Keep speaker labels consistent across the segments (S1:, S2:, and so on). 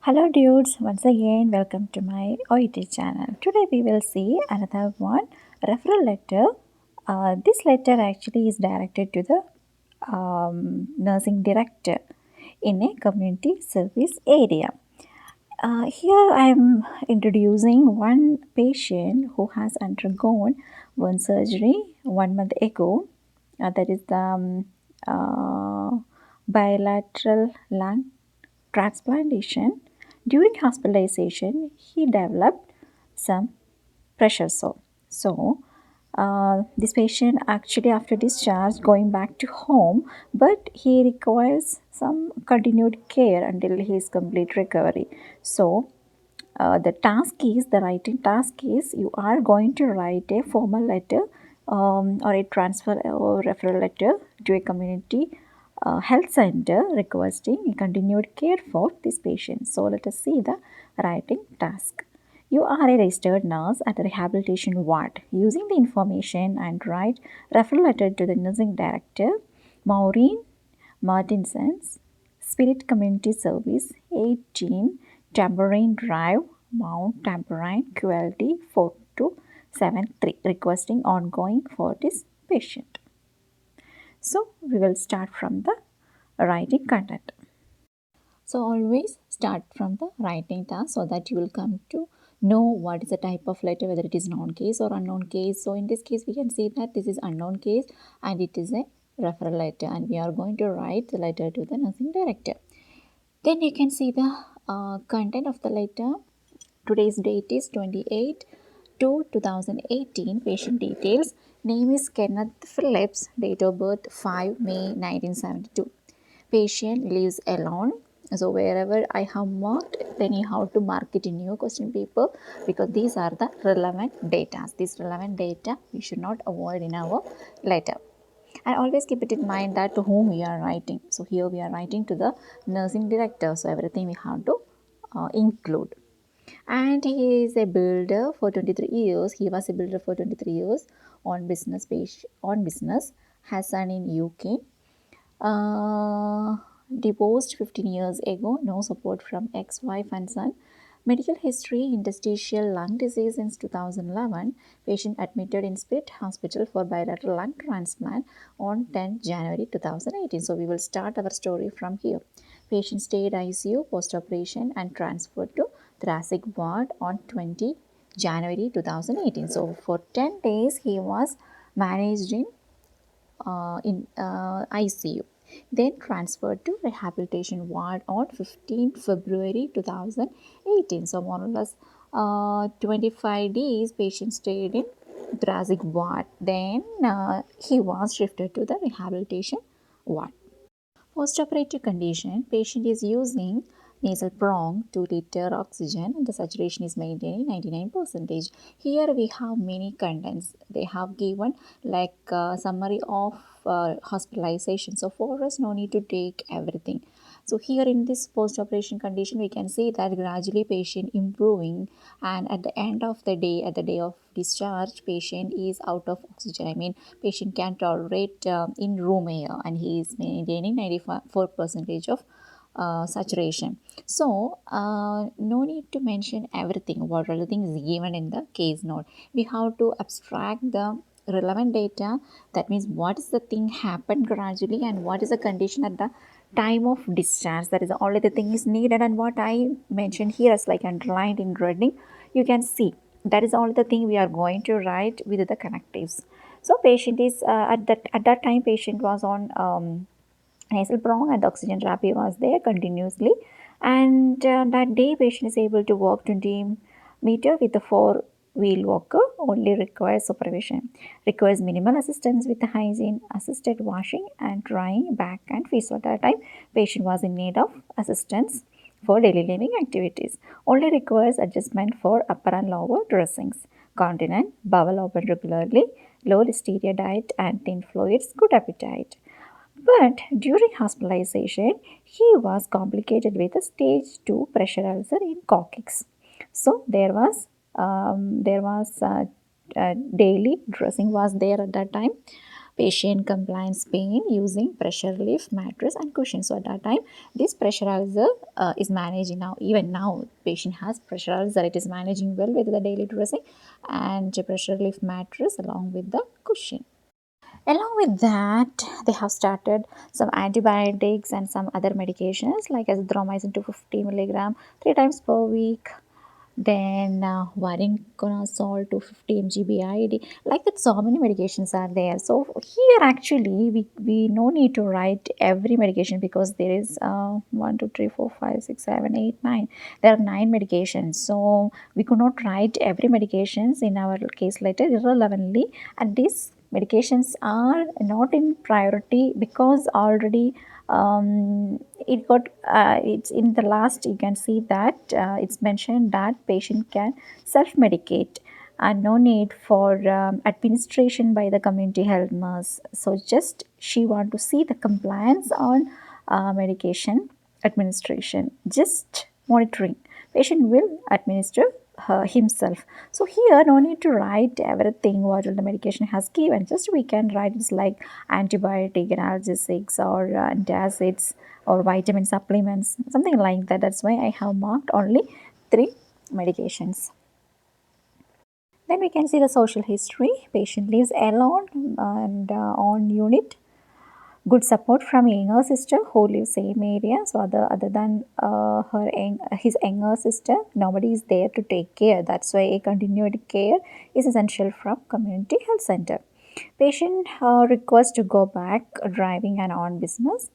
S1: Hello dudes, once again welcome to my OET channel. Today we will see another one, referral letter. This letter actually is directed to the nursing director in a community service area. Here I am introducing one patient who has undergone one surgery 1 month ago. That is the bilateral lung transplantation. During hospitalization, he developed some pressure sore. This patient actually after discharge going back to home, but he requires some continued care until his complete recovery. The writing task is you are going to write a formal letter or a transfer or referral letter to a community health center requesting continued care for this patient. So let us see the writing task. You are a registered nurse at a rehabilitation ward. Using the information and write referral letter to the nursing director, Maureen Martinson's Spirit Community Service, 18 Tambourine Drive, Mount Tambourine, QLD 4273, requesting ongoing for this patient. So we will start from the writing content. So always start from the writing task so that you will come to know what is the type of letter, whether it is known case or unknown case. So in this case, we can see that this is unknown case and it is a referral letter, and we are going to write the letter to the nursing director. Then you can see the content of the letter. Today's date is 28 to 2018. Patient details. Name is Kenneth Phillips. Date of birth 5 May 1972. Patient lives alone. So wherever I have marked, then you have to mark it in your question paper because these are the relevant data. These relevant data we should not avoid in our letter. And always keep it in mind that to whom we are writing. So here we are writing to the nursing director. So everything we have to include. And he is a builder for 23 years. He was a builder for 23 years on business Hassan in UK. Divorced 15 years ago. No support from ex-wife and son. Medical history, interstitial lung disease since 2011. Patient admitted in Spirit Hospital for bilateral lung transplant on 10 January 2018. So we will start our story from here. Patient stayed ICU post-operation and transferred to thoracic ward on 20 January 2018. So for 10 days he was managed in ICU. Then transferred to rehabilitation ward on 15 February 2018. So more or less 25 days patient stayed in thoracic ward. Then he was shifted to the rehabilitation ward. Post-operative condition, patient is using nasal prong 2 liter oxygen and the saturation is maintaining 99%. Here we have many contents. They have given like summary of hospitalization. So for us, no need to take everything. So here in this post-operation condition, we can see that gradually patient improving, and at the end of the day, at the day of discharge, patient is out of oxygen. I mean, patient can tolerate in room air, and he is maintaining 94% of saturation. So no need to mention everything. What are the things given in the case note? We have to abstract the relevant data. That means what is the thing happened gradually and what is the condition at the time of discharge. That is the only the thing is needed, and what I mentioned here is like underlined in reading. You can see that is all the thing we are going to write with the connectives. So patient is at that time patient was on nasal prong and the oxygen therapy was there continuously, and that day patient is able to walk 20 meter with a four-wheel walker. Only requires supervision, requires minimal assistance with the hygiene, assisted washing and drying back and feet. So at that time patient was in need of assistance for daily living activities. Only requires adjustment for upper and lower dressings, continent, bowel open regularly, low listeria diet and thin fluids, good appetite. But during hospitalization, he was complicated with a stage 2 pressure ulcer in coccyx. So there was daily dressing was there at that time. Patient compliance pain using pressure relief mattress and cushion. So at that time, this pressure ulcer is managing now. Even now, patient has pressure ulcer. It is managing well with the daily dressing and pressure relief mattress along with the cushion. Along with that, they have started some antibiotics and some other medications like azithromycin 250 milligram 3 times per week, then voriconazole 250 mg BID. Like that, so many medications are there. So here actually we no need to write every medication because there is 1 2 3 4 5 6 7 8 9. There are 9 medications. So we could not write every medications in our case letter irrelevantly, and these medications are not in priority because already it got it's in the last. You can see that it's mentioned that patient can self-medicate and no need for administration by the community health nurse. So just she want to see the compliance on medication administration, just monitoring. Patient will administer himself. So here no need to write everything what the medication has given. Just we can write it's like antibiotic, analgesics, or antacids, or vitamin supplements, something like that. That's why I have marked only 3 medications. Then we can see the social history. Patient lives alone and on unit. Good support from younger sister who lives same area. So other than his younger sister, nobody is there to take care. That's why a continued care is essential from community health center. Patient requests to go back driving and on business.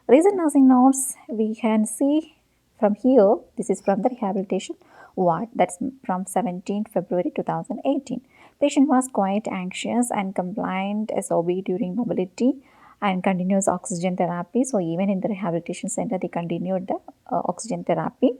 S1: Recent nursing notes we can see from here. This is from the rehabilitation ward. That's from 17th February 2018. Patient was quite anxious and compliant SOB during mobility and continuous oxygen therapy. So even in the rehabilitation center, they continued the oxygen therapy.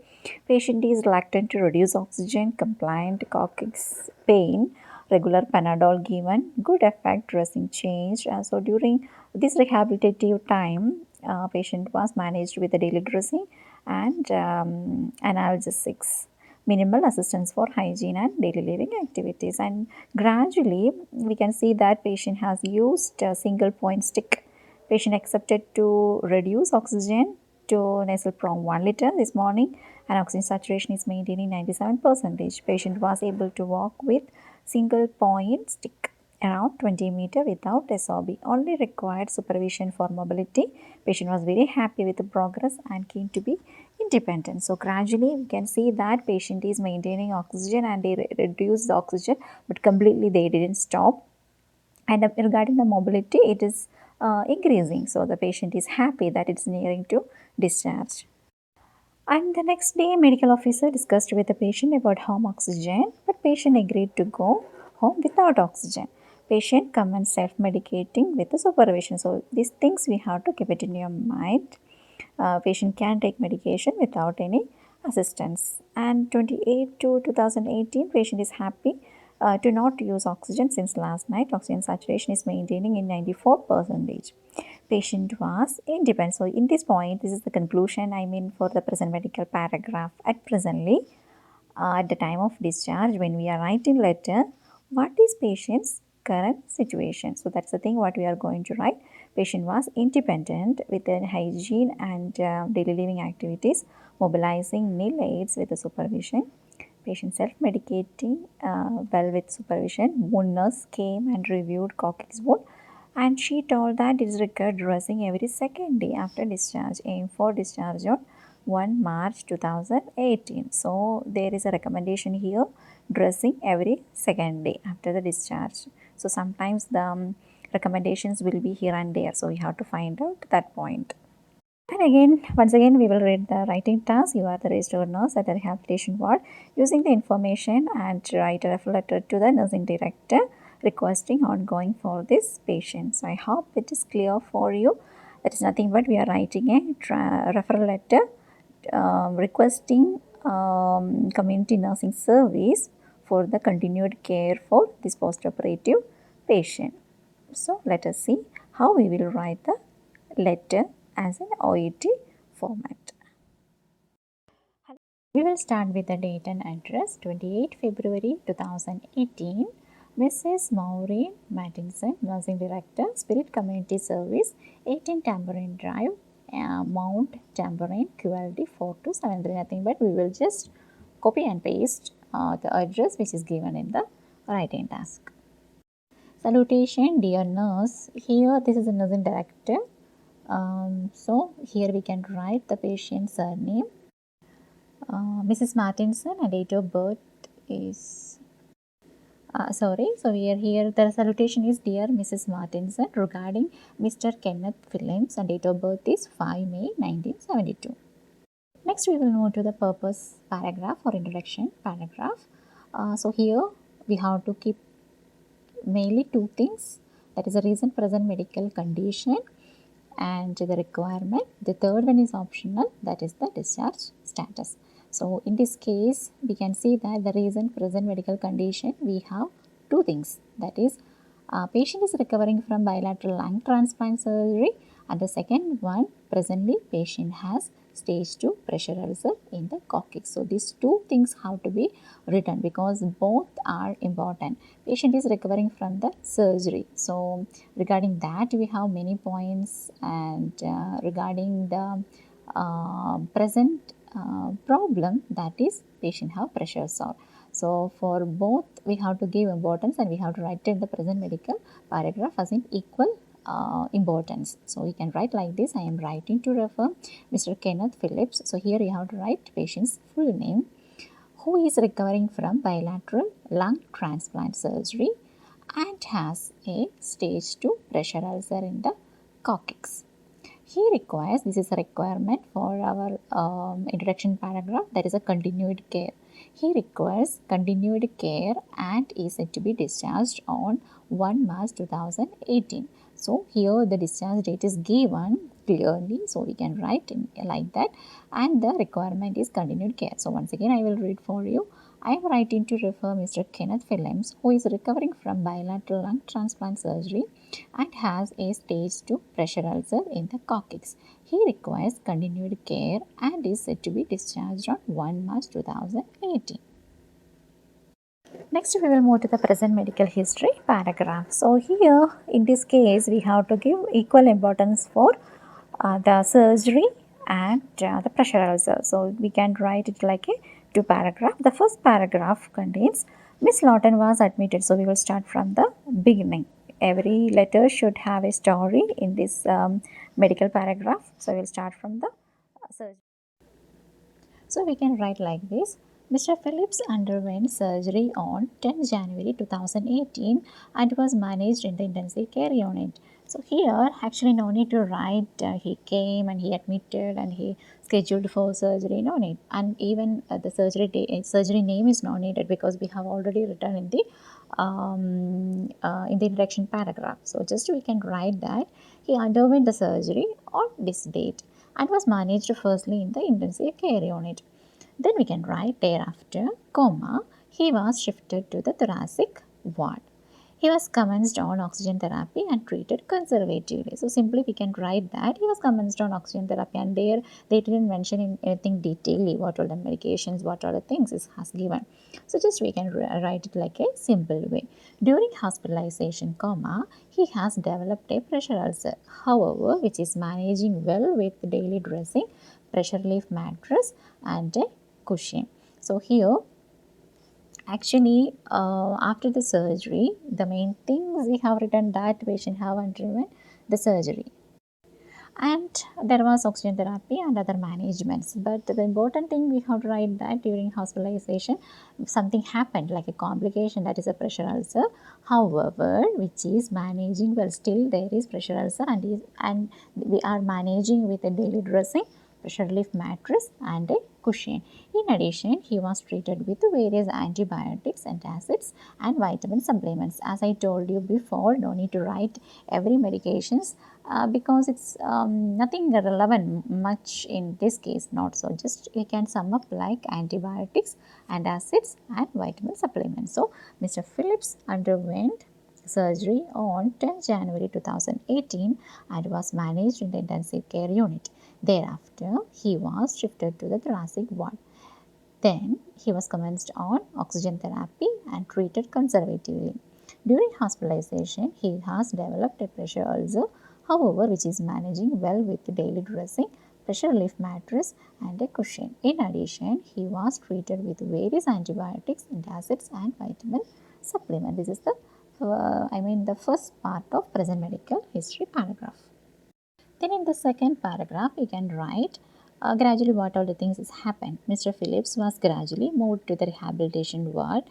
S1: Patient is reluctant to reduce oxygen, compliant, coccyx pain, regular Panadol given, good effect, dressing changed. So during this rehabilitative time, patient was managed with the daily dressing and analgesics, minimal assistance for hygiene and daily living activities. And gradually we can see that patient has used a single point stick. Patient accepted to reduce oxygen to nasal prong 1 liter this morning, and oxygen saturation is maintaining 97%. Patient was able to walk with single point stick around 20 meter without SOB. Only required supervision for mobility. Patient was very happy with the progress and keen to be independent. So gradually we can see that patient is maintaining oxygen and they reduce the oxygen, but completely they didn't stop. And regarding the mobility, it is increasing. So the patient is happy that it's nearing to discharge. And the next day, medical officer discussed with the patient about home oxygen, but patient agreed to go home without oxygen. Patient commenced self-medicating with the supervision. So these things we have to keep it in your mind. Patient can take medication without any assistance. And 28 to 2018, patient is happy to not use oxygen since last night. Oxygen saturation is maintaining in 94%. Patient was independent. So in this point, this is the conclusion, I mean, for the present medical paragraph. At presently, at the time of discharge, when we are writing letter, what is patient's current situation? So that's the thing what we are going to write. Patient was independent with the hygiene and daily living activities, mobilizing nil aids with the supervision. Patient self-medicating well with supervision. Wound nurse came and reviewed coccyx wound, and she told that it is required dressing every second day after discharge. Aim for discharge on 1 March 2018. So there is a recommendation here, dressing every second day after the discharge. So sometimes the recommendations will be here and there. So we have to find out that point. And again, once again, we will read the writing task. You are the registered nurse at the rehabilitation ward. Using the information and write a referral letter to the nursing director requesting ongoing for this patient. So I hope it is clear for you. That is nothing but we are writing a referral letter requesting community nursing service for the continued care for this post-operative patient. So let us see how we will write the letter as an OET format. We will start with the date and address 28 February 2018. Mrs. Maureen Mattinson, Nursing Director, Spirit Community Service, 18 Tambourine Drive, Mount Tambourine, QLD 4273. Nothing but we will just copy and paste the address which is given in the writing task. Salutation, dear nurse. Here, this is the nursing director. So, here we can write the patient's surname. Mrs. Martinson, and date of birth is so here the salutation is dear Mrs. Martinson regarding Mr. Kenneth Phillips, and date of birth is 5 May 1972. Next we will move to the purpose paragraph or introduction paragraph. So here we have to keep mainly two things, that is a recent present medical condition and the requirement. The third one is optional, that is the discharge status. So in this case we can see that the recent present medical condition we have two things, that is patient is recovering from bilateral lung transplant surgery, and the second one, presently patient has stage 2 pressure ulcer in the coccyx. So these two things have to be written because both are important. Patient is recovering from the surgery, so regarding that we have many points, and regarding the present problem, that is patient have pressure sore. So for both we have to give importance, and we have to write in the present medical paragraph as in equal importance. So we can write like this: I am writing to refer Mr. Kenneth Phillips. So here you have to write patient's full name, who is recovering from bilateral lung transplant surgery and has a stage 2 pressure ulcer in the coccyx. He requires, this is a requirement for our introduction paragraph, that is a continued care. He requires continued care and is said to be discharged on 1 March 2018. So here the discharge date is given clearly, so we can write in like that, and the requirement is continued care. So once again I will read for you. I am writing to refer Mr. Kenneth Phillips, who is recovering from bilateral lung transplant surgery and has a stage 2 pressure ulcer in the coccyx. He requires continued care and is said to be discharged on 1 March 2018. Next, we will move to the present medical history paragraph. So here, in this case, we have to give equal importance for the surgery and the pressure ulcer. So we can write it like a two paragraph. The first paragraph contains Miss Lawton was admitted. So we will start from the beginning. Every letter should have a story in this medical paragraph. So we will start from the surgery. So we can write like this. Mr. Phillips underwent surgery on 10 January 2018 and was managed in the intensive care unit. So here actually no need to write he came and he admitted and he scheduled for surgery, no need. And even the surgery name is not needed because we have already written in the introduction paragraph. So just we can write that he underwent the surgery on this date and was managed firstly in the intensive care unit. Then we can write thereafter, comma, he was shifted to the thoracic ward. He was commenced on oxygen therapy and treated conservatively. So simply we can write that he was commenced on oxygen therapy, and there they didn't mention in anything detailedly what all the medications, what all the things is has given. So just we can write it like a simple way. During hospitalization, comma, he has developed a pressure ulcer, however, which is managing well with daily dressing, pressure relief mattress and a cushion. So here actually after the surgery, the main things we have written that patient have underwent the surgery, and there was oxygen therapy and other managements. But the important thing we have to write that during hospitalization something happened like a complication, that is a pressure ulcer, however which is managing well. Still there is pressure ulcer and we are managing with a daily dressing, pressure relief mattress and a cushion. In addition, he was treated with various antibiotics, antacids and vitamin supplements. As I told you before, no need to write every medications because it's nothing relevant much in this case, not so. Just we can sum up like antibiotics, antacids and vitamin supplements. So Mr. Phillips underwent surgery on 10 January 2018 and was managed in the intensive care unit. Thereafter, he was shifted to the thoracic ward. Then he was commenced on oxygen therapy and treated conservatively. During hospitalization, he has developed a pressure ulcer, however, which is managing well with daily dressing, pressure relief mattress, and a cushion. In addition, he was treated with various antibiotics, antacids, and vitamin supplement. This is the first part of present medical history paragraph. Then in the second paragraph, we can write gradually what all the things has happened. Mr. Phillips was gradually moved to the rehabilitation ward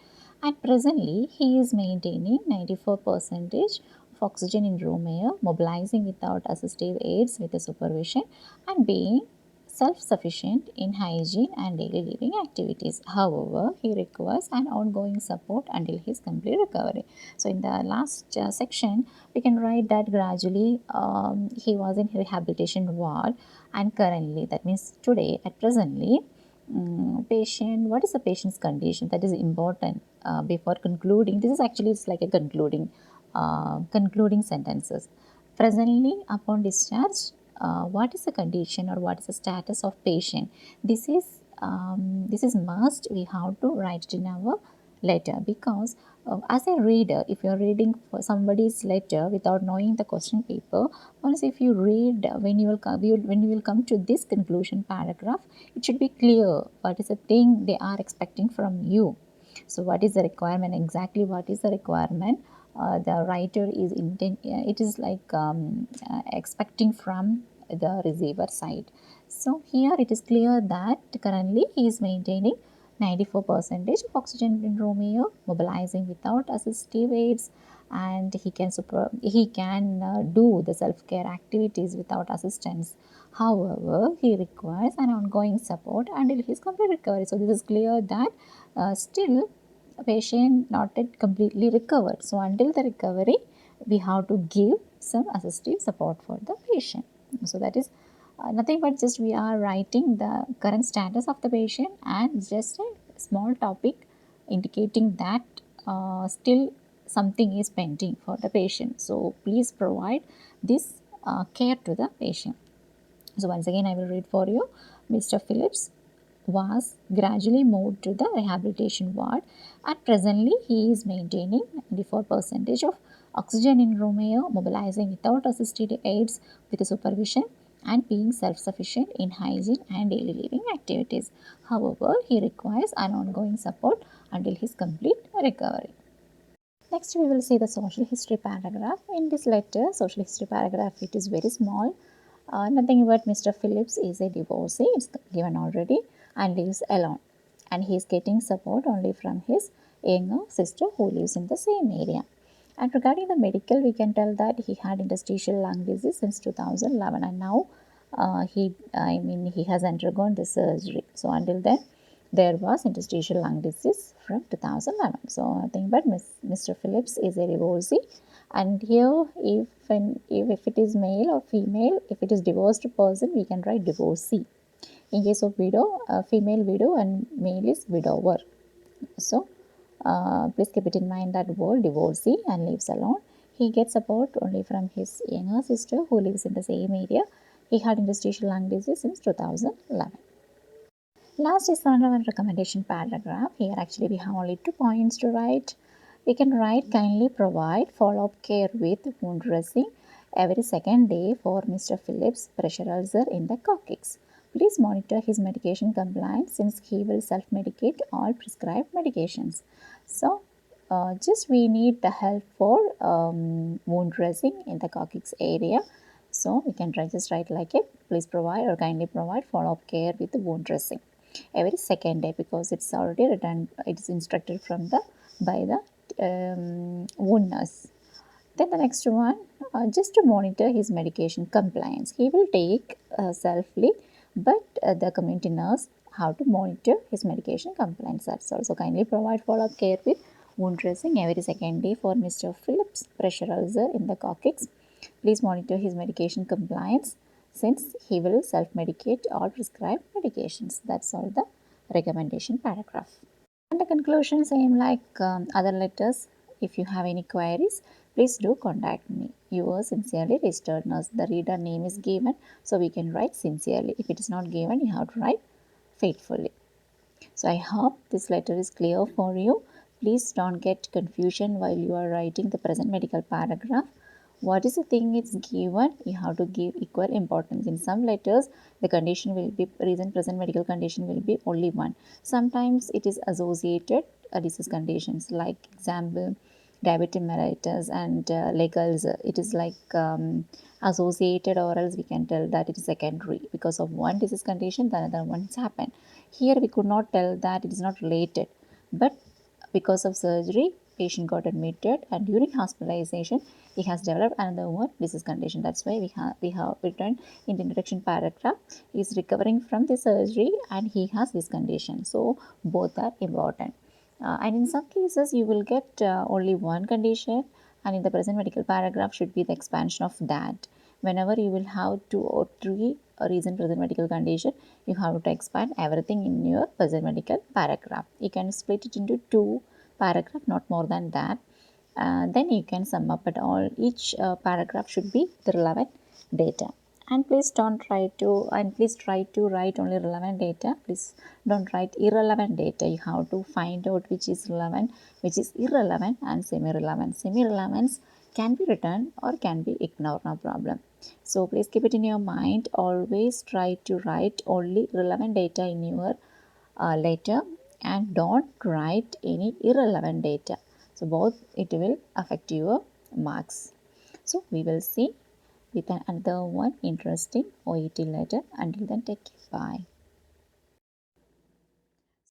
S1: and presently he is maintaining 94% of oxygen in room air, mobilizing without assistive aids with the supervision and being self-sufficient in hygiene and daily living activities. However, he requires an ongoing support until his complete recovery. So in the last section, we can write that gradually he was in rehabilitation ward and currently, that means today at presently, patient, what is the patient's condition? That is important before concluding. This is actually, it's like a concluding sentences. Presently, upon discharge, what is the condition or what is the status of patient? This is must. We have to write it in our letter because as a reader, if you're reading for somebody's letter without knowing the question paper, once if you read when you will come to this conclusion paragraph, it should be clear what is the thing they are expecting from you. So what is the requirement, exactly what is the requirement the writer is it is like expecting from the receiver side. So here it is clear that currently he is maintaining 94% of oxygen in room air, mobilizing without assistive aids, and he can do the self-care activities without assistance. However, he requires an ongoing support until his complete recovery. So this is clear that still patient not yet completely recovered. So until the recovery, we have to give some assistive support for the patient. So that is nothing but just we are writing the current status of the patient and just a small topic indicating that still something is pending for the patient. So please provide this care to the patient. So once again I will read for you. Mr. Phillips was gradually moved to the rehabilitation ward and presently he is maintaining 94% of oxygen in room air, mobilizing without assisted aids with supervision and being self-sufficient in hygiene and daily living activities. However, he requires an ongoing support until his complete recovery. Next, we will see the social history paragraph. In this letter, social history paragraph, it is very small. Nothing but Mr. Phillips is a divorcee, it's given already, and lives alone. And he is getting support only from his younger sister who lives in the same area. And regarding the medical, we can tell that he had interstitial lung disease since 2011, and now he has undergone the surgery. So until then, there was interstitial lung disease from 2011. So nothing but Mr. Phillips is a divorcee, and here if it is male or female, if it is divorced person, we can write divorcee. In case of widow, female widow and male is widower. So please keep it in mind that word divorcee and lives alone. He gets support only from his younger sister who lives in the same area. He had interstitial lung disease since 2011. Last is another recommendation paragraph. Here actually we have only 2 points to write. We can write kindly provide follow-up care with wound dressing every second day for Mr. Phillips' pressure ulcer in the coccyx. Please monitor his medication compliance since he will self-medicate all prescribed medications. So just we need the help for wound dressing in the coccyx area. So we can just write like it. Please provide or kindly provide follow-up care with the wound dressing every second day because it's already written, it is instructed from the by the wound nurse. Then the next one, just to monitor his medication compliance, he will take selfly, but the community nurse how to monitor his medication compliance. That's also kindly provide follow-up care with wound dressing every second day for Mr. Phillips' pressure ulcer in the coccyx. Please monitor his medication compliance since he will self-medicate all prescribed medications. That's all the recommendation paragraph. And the conclusion same like other letters. If you have any queries, please do contact me. Yours sincerely, registered nurse. The reader name is given, so we can write sincerely. If it is not given, you have to write faithfully. So I hope this letter is clear for you. Please don't get confusion while you are writing the present medical paragraph. What is the thing it's given, you have to give equal importance. In some letters, the condition will be present medical condition will be only one. Sometimes it is associated disease conditions, like example diabetes mellitus and legals. It is like associated, or else we can tell that it is secondary because of one disease condition, the other one has happened. Here we could not tell that it is not related, but because of surgery, patient got admitted, and during hospitalization, he has developed another one disease condition. That's why we have written in the introduction paragraph, he is recovering from the surgery and he has this condition. So both are important. And in some cases, you will get only one condition, and in the present medical paragraph should be the expansion of that. Whenever you will have two or three reason present medical condition, you have to expand everything in your present medical paragraph. You can split it into two paragraph, not more than that. Then you can sum up it all. Each paragraph should be the relevant data. And please try to write only relevant data. Please don't write irrelevant data. You have to find out which is relevant, which is irrelevant, and semi-relevant. Semi-relevance can be written or can be ignored, no problem. So please keep it in your mind. Always try to write only relevant data in your letter, and don't write any irrelevant data. So both it will affect your marks. So we will see with another one interesting OET letter. Until then, take care. Bye.